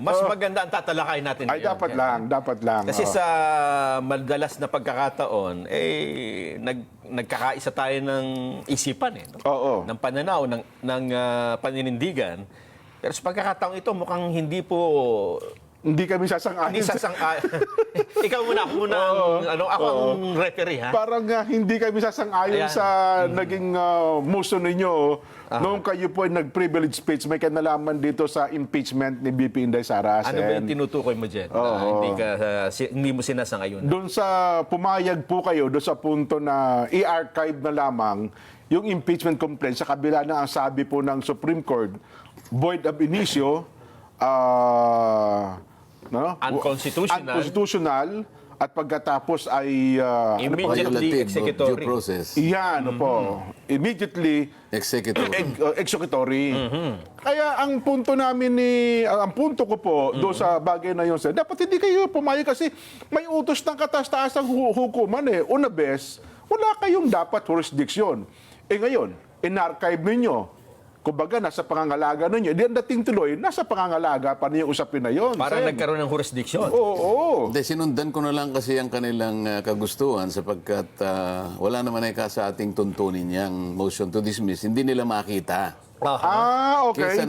Mas maganda ang tatalakay natin Ay, ngayon. dapat lang. Kasi sa madalas na pagkakataon, nagkakaisa tayo ng isipan, no? Oo. Ng pananaw, ng paninindigan. Pero sa pagkakataong ito, mukhang hindi po... Hindi kami sasang-ayon. Hindi ikaw muna, ako ang referee, ha? Parang hindi kami sasang-ayon Ayan. sa naging motion ninyo noong kayo po ay nag-privilege speech. May kanalaman dito sa impeachment ni BP Inday Sara. Ano ba yung tinutukoy mo dyan? Hindi mo sinasang-ayon. Doon sa pumayag po kayo, doon sa punto na i-archive na lamang yung impeachment complaint sa kabila na ang sabi po ng Supreme Court, void ab initio, unconstitutional, at pagkatapos ay immediately executory. Due process. Iyan, po. Immediately Executive. executory. Kaya ang punto namin ang punto ko po doon sa bagay na yun, sir, dapat hindi kayo pumayag kasi may utos ng kataas-taasang hukuman eh. Una bes, wala kayong dapat jurisdiction. Ngayon, in-archive ninyo. Kumbaga, nasa pangangalaga ninyo. Di ang dating tuloy, nasa pangangalaga pa niyo usapin na yun. Para Sen. nagkaroon ng jurisdiction. Oo. Hindi, sinundan ko na lang kasi ang kanilang kagustuhan sapagkat wala naman ay sa ating tuntunin yung motion to dismiss. Hindi nila makita. Okay.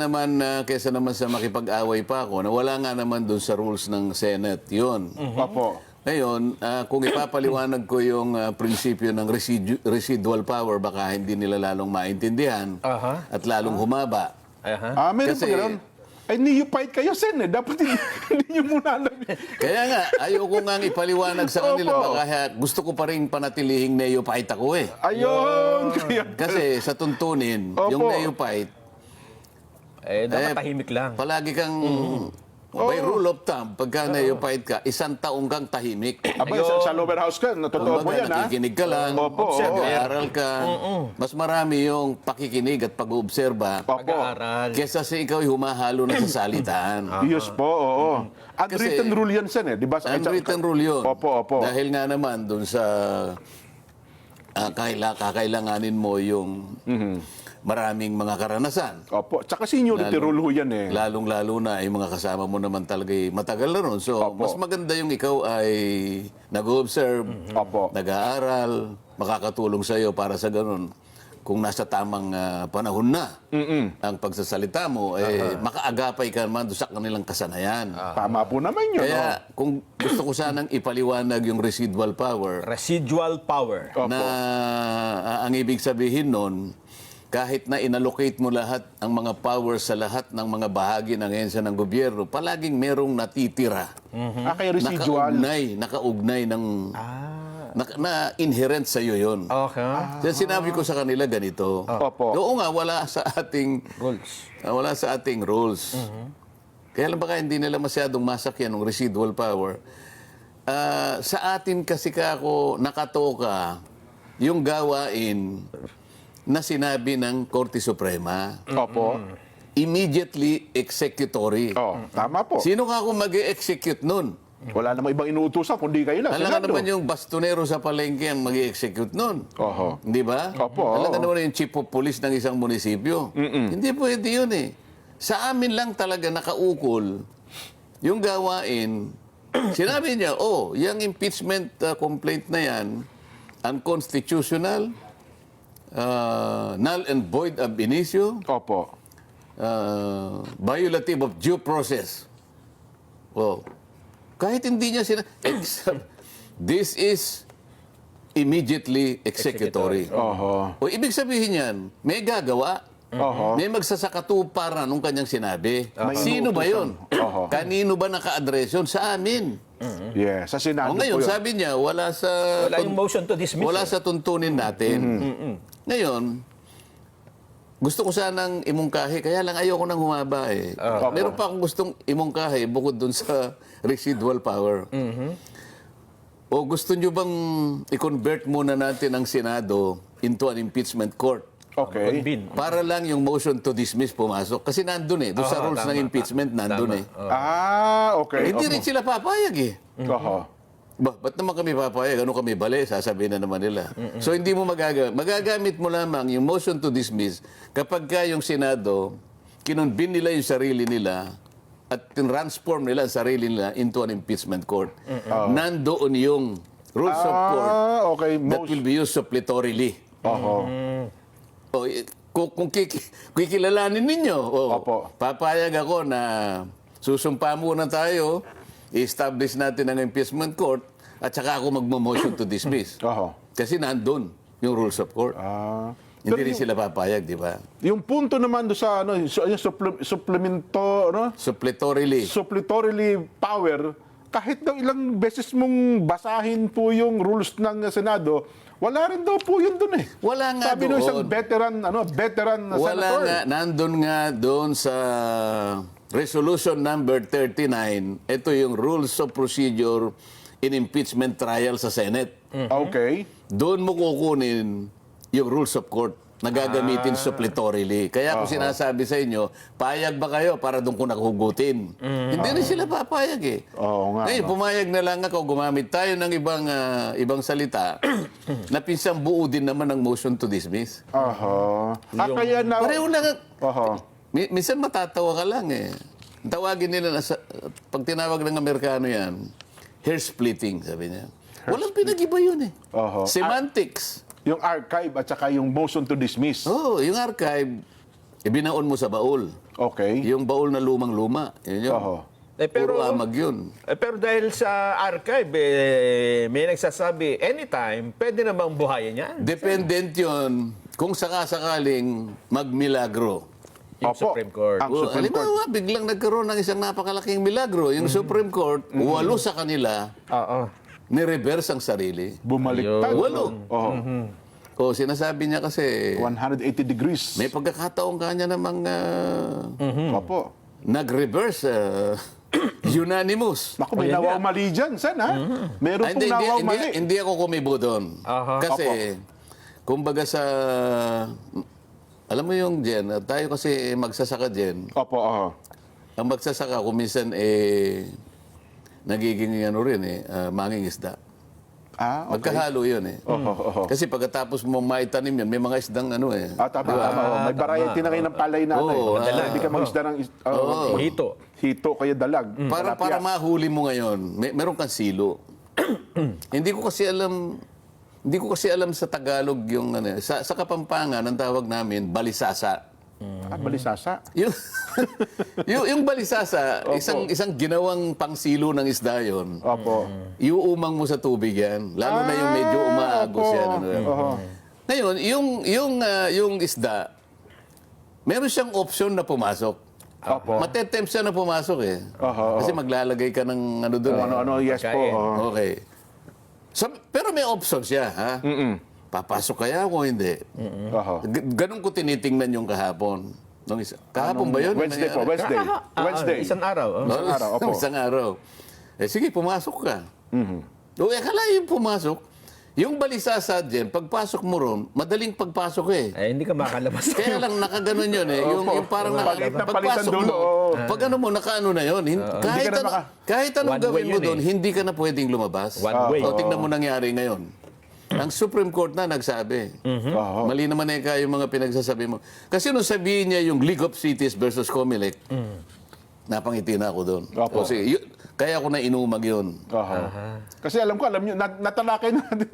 Kesa naman sa makipag-away pa ako na wala nga naman doon sa rules ng Senate. Yun. Opo. Ngayon, kung ipapaliwanag ko yung prinsipyo ng residual power, baka hindi nila lalong maintindihan at lalong humaba. Meron Kasi- pa gano'n. Ay, neophyte kayo, Sen. Dapat hindi nyo muna alam. Kaya nga, ayoko nga ipaliwanag sa kanila, Opo. baka gusto ko pa rin panatilihing neophyte ako eh. Ayun. Kasi sa tuntunin, Opo. yung neophyte, Dapat tahimik lang. palagi kang, by rule of thumb, pagka neophyte ka, 1 taong kang tahimik. Abay, sa lower house ka, totoo po yan, ha? Nakikinig ka lang, Opo, nag-aaral ka. Mas marami yung pakikinig at pag-oobserba Opo. Pag-aaral. kesa sa ikaw ay humahalo na sa salitaan. Yes po, oo. Unwritten rule yan, Sen, di ba? Unwritten rule yun. Opo, opo. Dahil nga naman dun sa kakailanganin mo yung maraming mga karanasan. Opo. Tsaka seniority rule ho yan, eh. Lalong-lalo na yung mga kasama mo naman talaga matagal na ron. So, Opo. mas maganda yung ikaw ay nag-observe, Opo. nag-aaral, makakatulong sa iyo para sa ganun. Kung nasa tamang panahon na ang pagsasalita mo, makaagapay ka naman doon sa kanilang kasanayan. Tama po naman yun, Kaya kung gusto ko sanang ipaliwanag yung residual power, Residual power. Opo. na ang ibig sabihin nun, kahit na inallocate mo lahat ang mga powers sa lahat ng mga bahagi ng ahensya ng gobyerno, palaging merong natitira. Kaya residual. Nakaugnay ng... na inherent sa iyo yun. Okay. Kaya sinabi ko sa kanila ganito. Opo. Oo nga, wala sa ating rules. Kaya lang baka hindi nila masyadong masakyan ng residual power. Sa atin kasi ako nakatoka yung gawain na sinabi ng Korte Suprema. Opo. Immediately executory. Tama po. Sino ka kung mag-execute nun? Wala namang ibang inuutosan, kundi kayo lang. Alam ka Senado. naman yung bastonero sa palengke ang mag-execute nun. Oho. Hindi ba? Opo, Alam ka oo. naman yung chief of police ng isang munisipyo. Hindi pwede yun eh. Sa amin lang talaga nakaukol yung gawain. Sinabi niya, yung impeachment complaint na yan, unconstitutional, null and void ab initio, Opo. violative of due process. Well, kahit hindi niya this is immediately executory. Oho. O ibig sabihin yan, may gagawa. Oho. May magsasakatuparan nung kanyang sinabi. May Sino ba yun? Oho. Kanino ba naka-address yun? Sa amin. Yes, sa Senado O ngayon, po yun. sabi niya, wala sa... Wala yung motion to dismiss. Wala sa tuntunin natin. Ngayon, gusto ko sanang imungkahi, kaya lang ayoko nang humaba eh. Meron pa akong gustong imungkahi bukod dun sa residual power. O gusto nyo bang i-convert muna natin ang Senado into an impeachment court? Okay. Convene. Para lang yung motion to dismiss pumasok. Kasi nandun eh. Doon sa rules ng impeachment, nandun eh. Okay. Hindi rin sila papayag eh. Oho. Ba't naman kami papayag? Ano kami bali? Sasabihin na naman nila. So hindi mo magagamit mo lamang yung motion to dismiss kapag ka yung Senado, kinonvene nila yung sarili nila at transform nila ang sarili nila into an impeachment court. Nandoon yung rules of court Okay. that will be used suppletorily. Oho. O, kung kikilalanin ninyo, Opo. papayag ako na susumpa muna tayo, i-establish natin ang impeachment court, at saka ako magmo-motion to dismiss. Oho. Kasi nandun yung rules of court. Pero Hindi rin sila papayag, di ba? yung punto naman do sa ano, yung supplemento, ano? Suppletorily. Suppletorily kahit daw ilang beses mong basahin po yung rules ng Senado, wala rin daw po yun dun eh. Wala nga Sabi doon. ng isang veteran Wala senator. nga, nandun nga doon sa resolution number 39, ito yung rules of procedure in impeachment trial sa Senate. Okay. Doon mo kukunin yung rules of court na gagamitin suppletorily. Kaya ako sinasabi sa inyo, payag ba kayo para doon ko nakugutin? Hindi rin sila papayag eh. Oo nga. Ngayon, pumayag na lang ako, gumamit tayo ng ibang salita na pinsang buo din naman ng motion to dismiss. Aha. Kaya na... Pareho lang. Aha. Minsan matatawa ka lang eh. Tawagin nila na pag tinawag ng Amerikano yan, hair splitting, sabi niya. Walang pinag-iba yun eh. Oho. Semantics. Yung archive at saka yung motion to dismiss. Oo, yung archive, ibinaon mo sa baul. Okay. Yung baul na lumang-luma. Yun yun. Oho. Puro amag yun. Pero dahil sa archive, may nagsasabi, anytime, pwede na bang buhayin yan? Dependent yun kung sakasakaling magmilagro. Yung Opo. Supreme Court. Ang Supreme Court. Halimbawa, biglang nagkaroon ng isang napakalaking milagro. Yung Supreme Court, 8 sa kanila, Oo. ni-reverse ang sarili. Bumaliktad. Walo. Oho. O, sinasabi niya kasi, 180 degrees. may pagkakataon kanya namang Opo. nag-reverse, unanimous. Naku, may Ayan nawaw nga. mali dyan, Sen, ha? Meron Ay, pong nawaw mali. hindi ako kumibo doon. Aha. Kasi, kumbaga sa, alam mo yung Jen, tayo kasi magsasaka Jen, Opo, oho. ang magsasaka kuminsan nagiging ano rin manging isda. Ah, okay. Magkahalo yun eh. Oho, oho. Kasi pagkatapos mo maitanim yun, may mga isdang ano eh. Tama, tama. Oh. May variety na kayo ng palay na. Oo, Hindi ka mag-isda ng Hito. hito kayo dalag. Para mahuli mo ngayon, meron kang silo. Hindi ko kasi alam sa Tagalog yung ano, sa Kapampangan ang tawag namin balisasa. Balisasa. Yung, yung balisasa, isang ginawang pangsilo ng isda yon. Opo. Iuumang mo sa tubig yan. Lalo na yung medyo umaagos opo. yan. Ano yan. Oho. Ngayon, yung isda, meron siyang option na pumasok. Opo. Matetempt siya na pumasok eh. Oho, Kasi maglalagay ka ng ano doon. Ano, yes po. Pagkain. oho. Okay. Pero may option siya, ha? Papasok kaya o hindi? Oho. Ganun ko tinitingnan yung kahapon. Kahapon ba yun? Wednesday po, Wednesday. Wednesday. Isang araw. Oh. Isang araw, opo. Isang araw. Sige, pumasok ka. O, akala yung pumasok, yung balisasa dyan, pagpasok mo ron, madaling pagpasok eh. Hindi ka makalabas. Kaya lang nakaganon yun eh. Yung parang Palit na pagpasok palitan dulo, mo, oo. pag ano mo, nakaano na yun. Kahit, Hindi ka na kahit anong One way gawin mo yun doon, eh. hindi ka na pwedeng lumabas. One way. O, tingnan mo nangyari ngayon. Ang Supreme Court na nagsabi. Oho. Mali naman yung mga pinagsasabi mo. Kasi nung sabihin niya yung League of Cities versus Comelec, napangiti na ako doon. Opo. Kasi kaya ako na inumag yun. Oho. Kasi alam nyo, natalakay natin.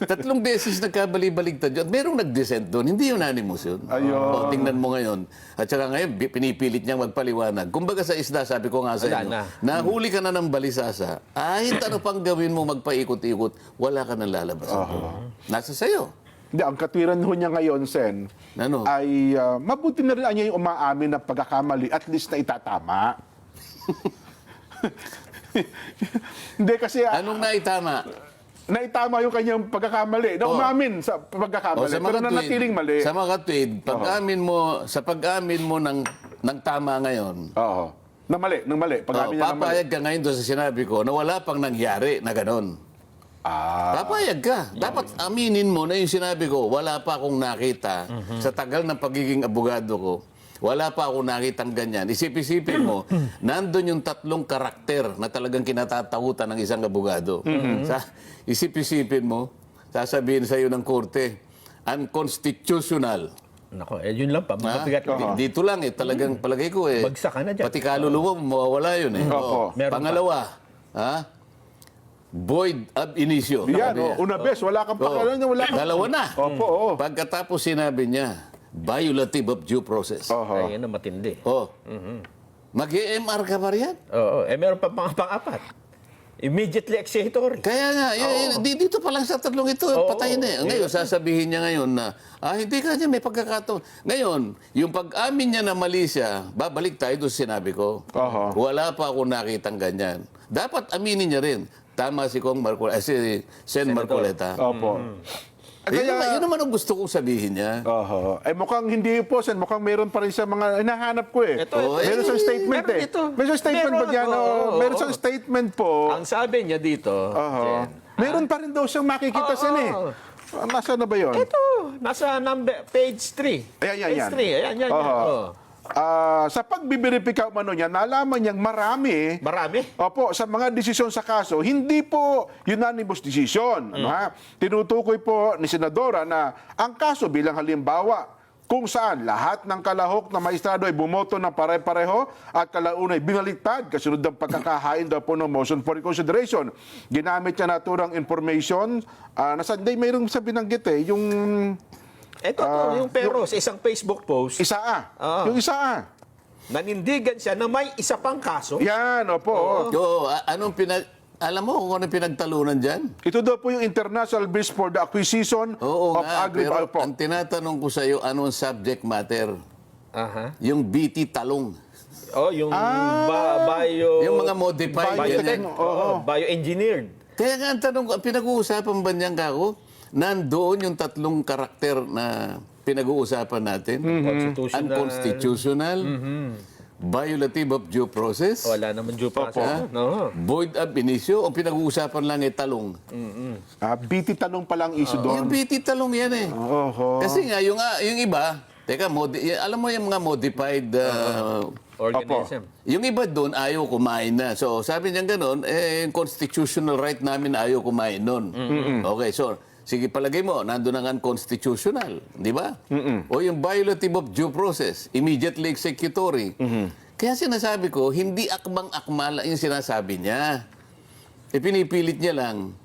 Tatlong beses nagkabali-baligtad yun. At merong nag-dissent doon. Hindi unanimous yun. Ayun. O, tingnan mo ngayon. At saka ngayon, pinipilit niyang magpaliwanag. Kumbaga sa isda, sabi ko nga sa Wala inyo, na. nahuli ka na ng balisasa, kahit ano pang gawin mo magpaikot-ikot, wala ka nang lalabas. Nasa sayo. Hindi, ang katwiran ho niya ngayon, Sen, Ano? ay mabuti na rin niya yung umaamin ng pagkakamali, at least na itatama. Hindi kasi Anong naitama? naitama yung kanyang pagkakamali. Na umamin sa pagkakamali, pero nanatiling mali. Sa mga tweet, sa pag-amin mo ng tama ngayon, Oo. Nang mali. Pag-amin niya ng mali. papayag ka ngayon doon sa sinabi ko na wala pang nangyari na ganon. Papayag ka. Dapat aminin mo na yung sinabi ko, wala pa akong nakita sa tagal ng pagiging abogado ko. Wala pa akong nakitang ganyan. Isip-isipin mo, nandun yung tatlong karakter na talagang kinatatakutan ng isang abogado. Isip-isipin mo, sasabihin sa iyo ng korte, unconstitutional. Nako, yun lang pa. Ha? Mabigat lang. Dito lang talagang palagay ko Bagsak ka na dyan. Pati kaluluwa mo, mawawala yun Opo. Meron Pangalawa, void ab initio. Yan, Sabi niya. una bes, wala kang Oo. pakialam niya, wala kang... Dalawa na. Opo, oo. Pagkatapos sinabi niya, violative of due process. Oho. Ay, yun ang matindi. Oh. Mag-EMR ka pa riyan? Oo. Meron pa pang-apat. Immediately executory. Kaya nga, dito pa lang sa tatlong ito, patay na eh. Ngayon, sasabihin niya ngayon na, hindi ka niya, may pagkakataon. Ngayon, yung pag-amin niya na mali siya, babalik tayo doon sa sinabi ko. Aha. Wala pa akong nakitang ganyan. Dapat aminin niya rin. Tama si Kong Marcoleta, si Sen Marcoleta. Opo. Yun naman ang gusto kong sabihin niya. Oho. Eh mukhang hindi po, Sen. Mukhang meron pa rin sa mga hinahanap ko eh. Ito, meron siyang statement meron eh. ito. Meron siyang statement Meron, ba dyan? oo. Meron siyang statement po. Ang sabi niya dito, Oho. Jen, Meron pa rin daw siyang makikita, Oo. Sen eh. Nasaan na ba yun? ito, nasa page 3. Ayan, yan, Page yan. 3, ayan. Oho. Oh. Sa pagbibiripika umano niya, nalaman niyang marami Marami. Opo, sa mga desisyon sa kaso, hindi po unanimous decision. Ano, ha? Tinutukoy po ni Senadora na ang kaso bilang halimbawa kung saan lahat ng kalahok na maestrado ay bumoto ng pare-pareho at kalaunay binaliktad kasunod ng pagkakahain daw po ng motion for reconsideration. Ginamit niya naturang information na hindi mayroong sa binanggit yung Ito, yung pero sa isang Facebook post, isa Yung isa nanindigan siya na may isa pang kaso. Yan, opo. Alam mo kung anong pinagtalunan dyan? Ito daw po yung International Bridge for the Acquisition Oo of nga, pero Agri-Bio. ang tinatanong ko sa iyo, anong subject matter? Aha. Yung BT talong. Oh, yung bio... Yung mga modified. biotech. yan. Bioengineered. Kaya nga ang tanong ko, ang pinag-uusapan ba niyan kako? Nandoon yung tatlong karakter na pinag-uusapan natin. Constitutional. Unconstitutional, violative of due process, Wala naman due process. No. void ab initio, o pinag-uusapan lang ay talong. BT tanong pa lang issue doon. Yung BT talong yan eh. Oho. Kasi nga, yung iba, teka, alam mo yung mga modified Organism. yung iba doon ayaw kumain na. So, sabi niya gano'n, yung constitutional right namin na ayaw kumain nun. Okay, so, sige, palagay mo, nandun ang unconstitutional, di ba? O yung violative of due process, immediately executory. Kaya sinasabi ko, hindi akmang-akmal yung sinasabi niya. Pinipilit niya lang,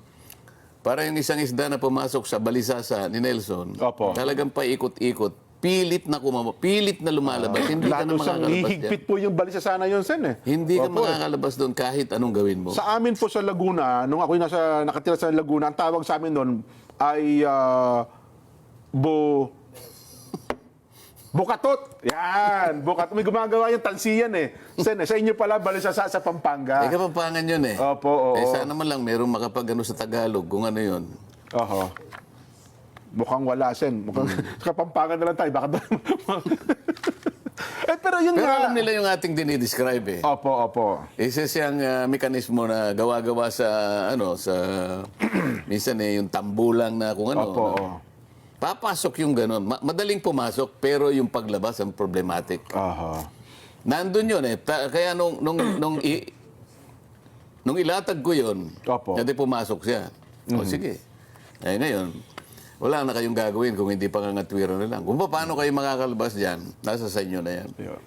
para yung isang isda na pumasok sa balisasa ni Nelson, Opo. talagang paikot-ikot, pilit na lumalabas. Hindi ka na Lalo siyang makakalabas hihigpit dyan. po yung balisa sana yun, Sen eh. Hindi ka Opo, eh. makakalabas doon kahit anong gawin mo. Sa amin po sa Laguna, nung ako nakatira sa Laguna, ang tawag sa amin noon ay Bukatot. Yan, Bukatot. May gumagawa yung tansiyan eh. Sen, sa inyo pala, balisa sa Pampanga. Kapampangan yun eh. Opo, oo. Sana man lang merong makapag-ano sa Tagalog kung ano yun. Oho. Mukhang wala, Sen. Mukhang sa Kapampangan na lang tayo. Baka pero yun Pero nga. alam nila yung ating dinidescribe eh. Opo. Isa siyang mekanismo na gawa-gawa sa minsan yung tambulang na kung ano. Opo. Papasok yung ganun. Madaling pumasok pero yung paglabas ang problematic. Aha. Nandun yun eh. Kaya nung ilatag ko yun, Opo. hindi pumasok siya. O sige. Eh ngayon, wala na kayong gagawin kung hindi pangangatwiran na lang. Kung paano kayo makakalabas dyan, nasa sa inyo na yan. Yeah.